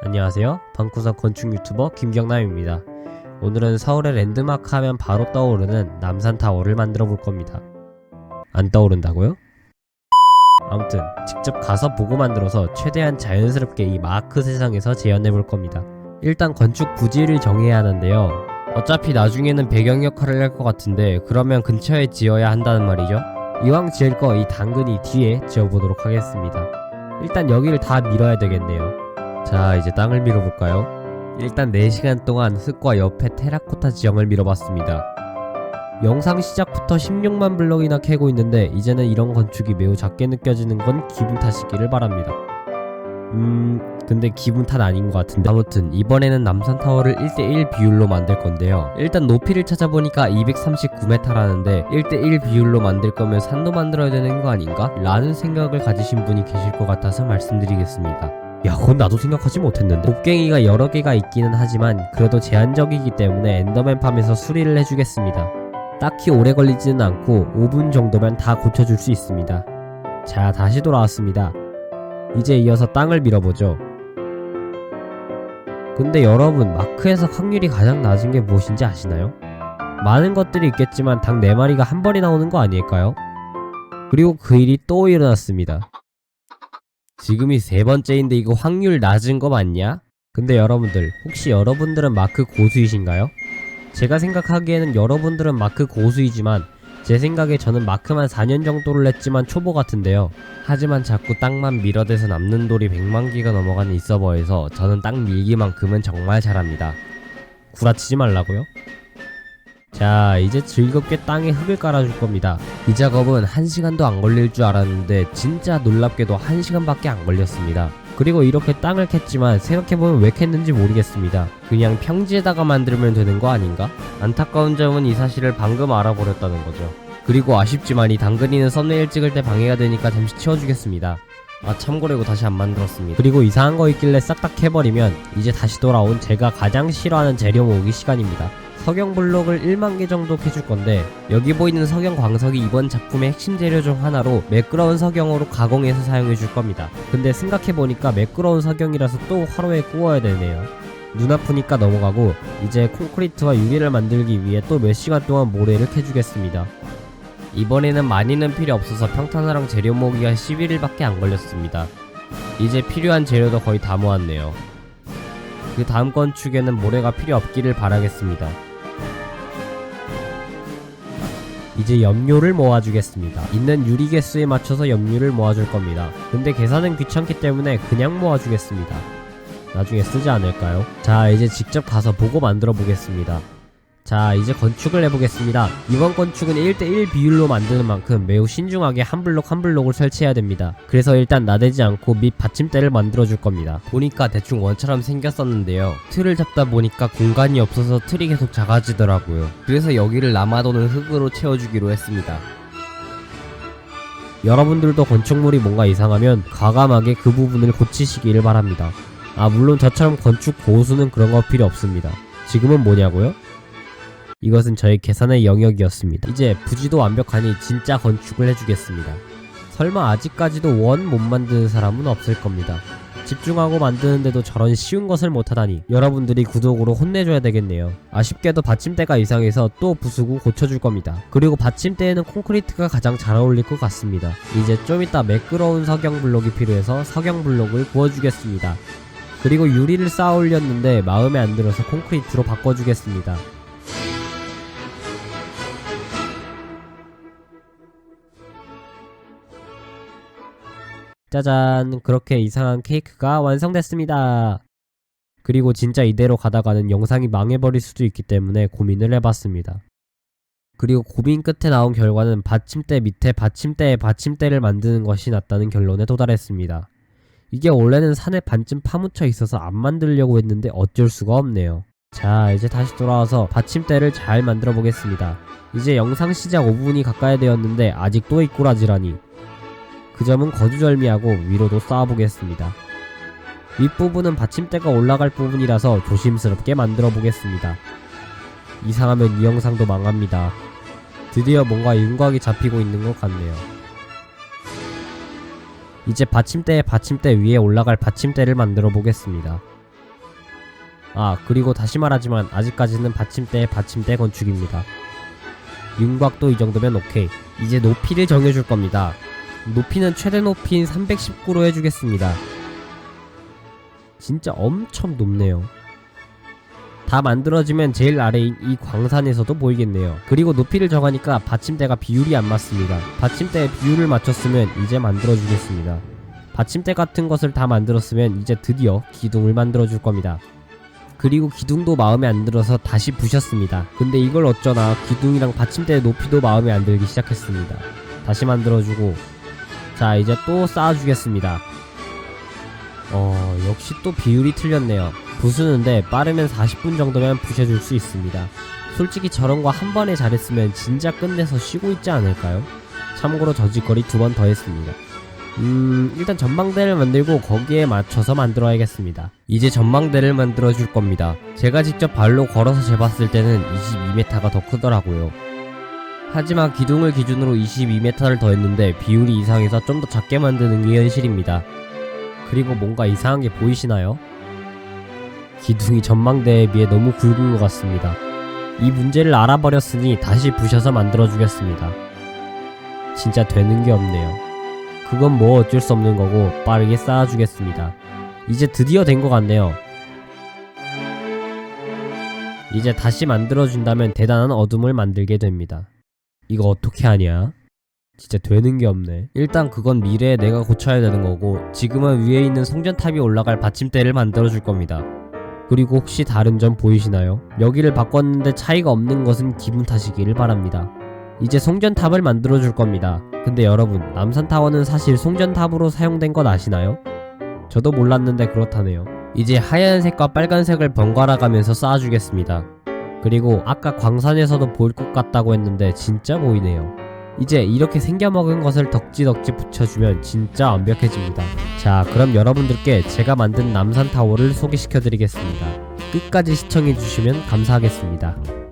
안녕하세요. 방구석 건축 유튜버 김경남입니다. 오늘은 서울의 랜드마크 하면 바로 떠오르는 남산타워를 만들어 볼 겁니다. 안 떠오른다고요? 아무튼 직접 가서 보고 만들어서 최대한 자연스럽게 이 마크 세상에서 재현해 볼 겁니다. 일단 건축 부지를 정해야 하는데요. 어차피 나중에는 배경 역할을 할 것 같은데 그러면 근처에 지어야 한다는 말이죠. 이왕 지을 거 이 당근이 뒤에 지어보도록 하겠습니다. 일단 여기를 다 밀어야 되겠네요. 자, 이제 땅을 밀어볼까요? 일단 4시간 동안 흙과 옆에 테라코타 지형을 밀어봤습니다. 영상 시작부터 16만 블럭이나 캐고 있는데 이제는 이런 건축이 매우 작게 느껴지는 건 기분 탓이기를 바랍니다. 근데 기분 탓 아닌 것 같은데, 아무튼 이번에는 남산타워를 1:1 비율로 만들 건데요. 일단 높이를 찾아보니까 239m라는데 1:1 비율로 만들 거면 산도 만들어야 되는 거 아닌가? 라는 생각을 가지신 분이 계실 것 같아서 말씀드리겠습니다. 야, 그건 나도 생각하지 못했는데. 곡괭이가 여러 개가 있기는 하지만 그래도 제한적이기 때문에 엔더맨 팜에서 수리를 해주겠습니다. 딱히 오래 걸리지는 않고 5분 정도면 다 고쳐줄 수 있습니다. 자, 다시 돌아왔습니다. 이제 이어서 땅을 밀어보죠. 근데 여러분, 마크에서 확률이 가장 낮은 게 무엇인지 아시나요? 많은 것들이 있겠지만 닭 4마리가 한 번에 나오는 거 아닐까요? 그리고 그 일이 또 일어났습니다. 지금이 3번째인데 이거 확률 낮은 거 맞냐? 근데 여러분들, 혹시 여러분들은 마크 고수이신가요? 제가 생각하기에는 여러분들은 마크 고수이지만 제 생각에 저는 마크만 4년 정도를 했지만 초보 같은데요. 하지만 자꾸 땅만 밀어대서 남는 돌이 100만 개가 넘어가는 이 서버에서 저는 땅 밀기만큼은 정말 잘합니다. 구라치지 말라고요? 자, 이제 즐겁게 땅에 흙을 깔아줄 겁니다. 이 작업은 1시간도 안 걸릴 줄 알았는데 진짜 놀랍게도 1시간밖에 안 걸렸습니다. 그리고 이렇게 땅을 캤지만 생각해보면 왜 캤는지 모르겠습니다. 그냥 평지에다가 만들면 되는 거 아닌가? 안타까운 점은 이 사실을 방금 알아버렸다는 거죠. 그리고 아쉽지만 이 당근이는 썸네일 찍을 때 방해가 되니까 잠시 치워주겠습니다. 아, 참고로 이거 다시 안 만들었습니다. 그리고 이상한 거 있길래 싹 다 캐버리면 이제 다시 돌아온 제가 가장 싫어하는 재료 모으기 시간입니다. 석영 블록을 1만 개 정도 캐줄 건데 여기 보이는 석영 광석이 이번 작품의 핵심 재료 중 하나로 매끄러운 석영으로 가공해서 사용해 줄 겁니다. 근데 생각해보니까 매끄러운 석영이라서 또 화로에 구워야 되네요. 눈 아프니까 넘어가고 이제 콘크리트와 유리를 만들기 위해 또 몇 시간 동안 모래를 캐주겠습니다. 이번에는 많이는 필요 없어서 평탄화랑 재료 모으기가 11일밖에 안 걸렸습니다. 이제 필요한 재료도 거의 다 모았네요. 그 다음 건축에는 모래가 필요 없기를 바라겠습니다. 이제 염료를 모아주겠습니다. 있는 유리 개수에 맞춰서 염료를 모아줄 겁니다. 근데 계산은 귀찮기 때문에 그냥 모아주겠습니다. 나중에 쓰지 않을까요? 자, 이제 직접 가서 보고 만들어 보겠습니다. 자, 이제 건축을 해보겠습니다. 이번 건축은 1:1 비율로 만드는 만큼 매우 신중하게 한 블록 한 블록을 설치해야 됩니다. 그래서 일단 나대지 않고 밑 받침대를 만들어 줄 겁니다. 보니까 대충 원처럼 생겼었는데요. 틀을 잡다 보니까 공간이 없어서 틀이 계속 작아지더라고요. 그래서 여기를 남아도는 흙으로 채워주기로 했습니다. 여러분들도 건축물이 뭔가 이상하면 과감하게 그 부분을 고치시기를 바랍니다. 아, 물론 저처럼 건축 고수는 그런 거 필요 없습니다. 지금은 뭐냐고요? 이것은 저의 계산의 영역이었습니다. 이제 부지도 완벽하니 진짜 건축을 해주겠습니다. 설마 아직까지도 원 못 만드는 사람은 없을 겁니다. 집중하고 만드는데도 저런 쉬운 것을 못하다니 여러분들이 구독으로 혼내줘야 되겠네요. 아쉽게도 받침대가 이상해서 또 부수고 고쳐줄 겁니다. 그리고 받침대에는 콘크리트가 가장 잘 어울릴 것 같습니다. 이제 좀 이따 매끄러운 석영 블록이 필요해서 석영 블록을 구워주겠습니다. 그리고 유리를 쌓아 올렸는데 마음에 안 들어서 콘크리트로 바꿔주겠습니다. 짜잔, 그렇게 이상한 케이크가 완성됐습니다. 그리고 진짜 이대로 가다가는 영상이 망해버릴 수도 있기 때문에 고민을 해봤습니다. 그리고 고민 끝에 나온 결과는 받침대 밑에 받침대에 받침대를 만드는 것이 낫다는 결론에 도달했습니다. 이게 원래는 산에 반쯤 파묻혀 있어서 안 만들려고 했는데 어쩔 수가 없네요. 자, 이제 다시 돌아와서 받침대를 잘 만들어 보겠습니다. 이제 영상 시작 5분이 가까이 되었는데 아직도 이 꼬라지라니. 그 점은 거두절미하고 위로도 쌓아보겠습니다. 윗부분은 받침대가 올라갈 부분이라서 조심스럽게 만들어 보겠습니다. 이상하면 이 영상도 망합니다. 드디어 뭔가 윤곽이 잡히고 있는 것 같네요. 이제 받침대 위에 올라갈 받침대를 만들어 보겠습니다. 아, 그리고 다시 말하지만 아직까지는 받침대의 받침대 건축입니다. 윤곽도 이 정도면 오케이. 이제 높이를 정해줄 겁니다. 높이는 최대 높이인 319로 해주겠습니다. 진짜 엄청 높네요. 다 만들어지면 제일 아래인 이 광산에서도 보이겠네요. 그리고 높이를 정하니까 받침대가 비율이 안 맞습니다. 받침대의 비율을 맞췄으면 이제 만들어주겠습니다. 받침대 같은 것을 다 만들었으면 이제 드디어 기둥을 만들어줄 겁니다. 그리고 기둥도 마음에 안 들어서 다시 부셨습니다. 근데 이걸 어쩌나 기둥이랑 받침대의 높이도 마음에 안 들기 시작했습니다. 다시 만들어주고, 자 이제 또 쌓아주겠습니다. 역시 또 비율이 틀렸네요. 부수는데 빠르면 40분 정도면 부셔줄 수 있습니다. 솔직히 저런 거 한 번에 잘했으면 진짜 끝내서 쉬고 있지 않을까요? 참고로 저 짓거리 2번 더 했습니다. 일단 전망대를 만들고 거기에 맞춰서 만들어야겠습니다. 이제 전망대를 만들어 줄 겁니다. 제가 직접 발로 걸어서 재봤을 때는 22m가 더 크더라고요. 하지만 기둥을 기준으로 22m를 더 했는데 비율이 이상해서 좀 더 작게 만드는 게 현실입니다. 그리고 뭔가 이상한 게 보이시나요? 기둥이 전망대에 비해 너무 굵은 것 같습니다. 이 문제를 알아버렸으니 다시 부셔서 만들어 주겠습니다. 진짜 되는 게 없네요. 그건 뭐 어쩔 수 없는 거고 빠르게 쌓아주겠습니다. 이제 드디어 된 것 같네요. 이제 다시 만들어준다면 대단한 어둠을 만들게 됩니다. 이거 어떻게 하냐? 진짜 되는 게 없네. 일단 그건 미래에 내가 고쳐야 되는 거고, 지금은 위에 있는 송전탑이 올라갈 받침대를 만들어줄 겁니다. 그리고 혹시 다른 점 보이시나요? 여기를 바꿨는데 차이가 없는 것은 기분 탓이기를 바랍니다. 이제 송전탑을 만들어줄 겁니다. 근데 여러분, 남산타워는 사실 송전탑으로 사용된 것 아시나요? 저도 몰랐는데 그렇다네요. 이제 하얀색과 빨간색을 번갈아 가면서 쌓아주겠습니다. 그리고 아까 광산에서도 보일 것 같다고 했는데 진짜 보이네요. 이제 이렇게 생겨먹은 것을 덕지덕지 붙여주면 진짜 완벽해집니다. 자, 그럼 여러분들께 제가 만든 남산타워를 소개시켜드리겠습니다. 끝까지 시청해주시면 감사하겠습니다.